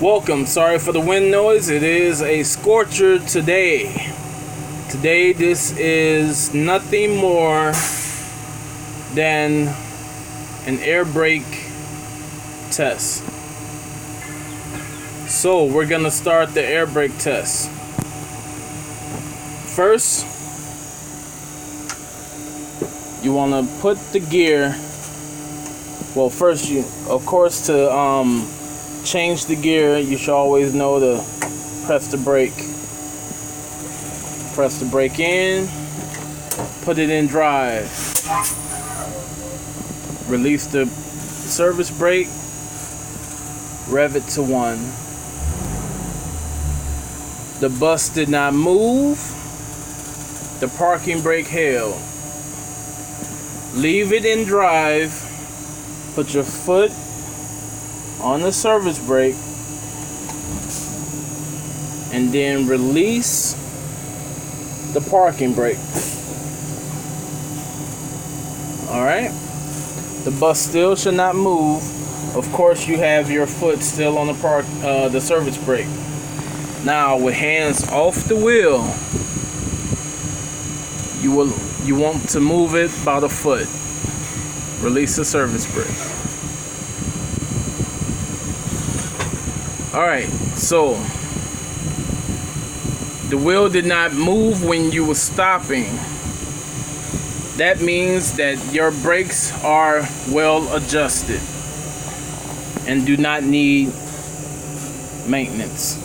Welcome. Sorry for the wind noise. It is a scorcher today. Today, this is nothing more than an air brake test. So, we're going to start the air brake test. First, you want to put the gear. Well, first, you, of course, to change the gear, you should always know to press the brake. Press the brake in, put it in drive. Release the service brake, rev it to 1. The bus did not move. The parking brake held. Leave it in drive. Put your foot on the service brake and then release the parking brake. Alright, the bus still should not move. Of course, you have your foot still on the service brake. Now, with hands off the wheel, you want to move it about a foot. Release the service brake. Alright, so the wheel did not move when you were stopping. That means that your brakes are well adjusted and do not need maintenance.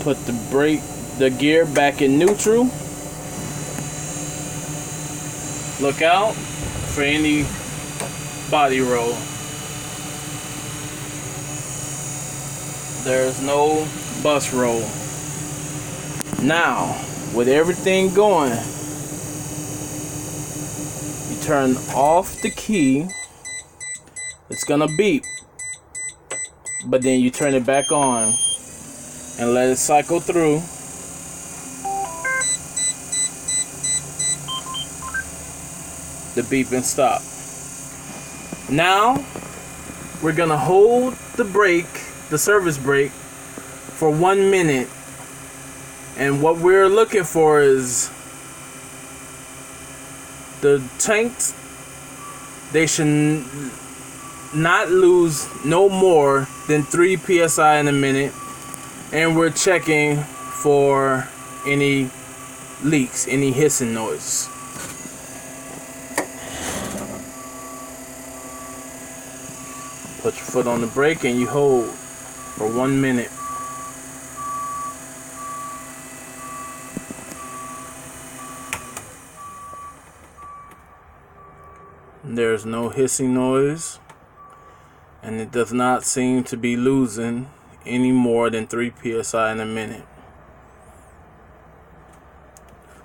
Put the gear back in neutral. Look out for any body roll. There's no bus roll. Now, with everything going, you turn off the key. It's gonna beep, but then you turn it back on and let it cycle through. The beep and stop. Now, we're gonna hold the brake, the service brake, for 1 minute. And what we're looking for is the tanks. They should not lose no more than 3 psi in a minute. And we're checking for any leaks, any hissing noise. Put your foot on the brake and you hold for 1 minute. There's no hissing noise, and it does not seem to be losing any more than 3 psi in a minute.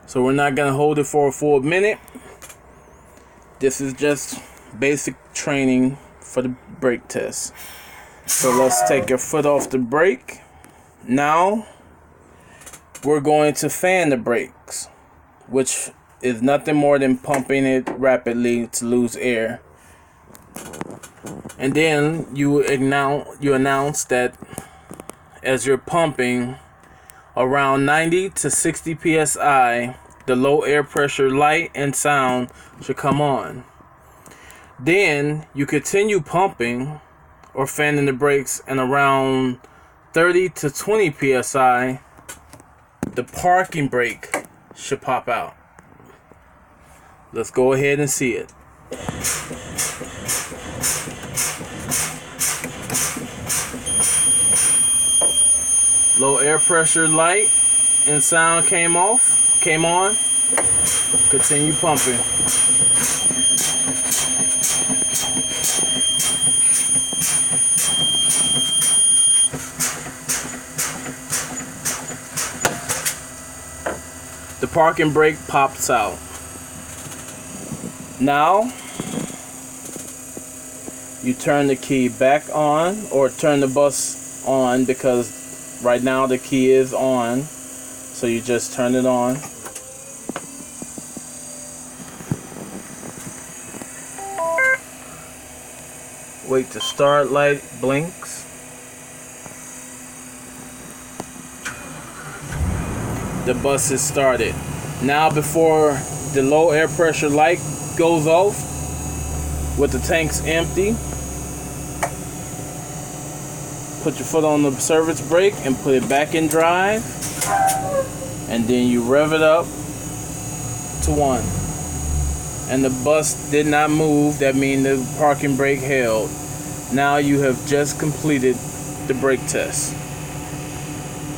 So we're not going to hold it for a full minute. This is just basic training for the brake test. So let's take your foot off the brake. Now we're going to fan the brakes, which is nothing more than pumping it rapidly to lose air. And then you announce that as you're pumping around 90 to 60 psi, the low air pressure light and sound should come on. Then you continue pumping or fanning the brakes, and around 30 to 20 psi, the parking brake should pop out. Let's go ahead and see it. Low air pressure light and sound came on. Continue pumping. The parking brake pops out. Now, you turn the key back on, or turn the bus on, because right now the key is on. So you just turn it on. Wait to start light blinks. The bus is started. Now before the low air pressure light goes off, with the tanks empty, put your foot on the service brake and put it back in drive, and then you rev it up to 1. And the bus did not move. That means the parking brake held. Now you have just completed the brake test.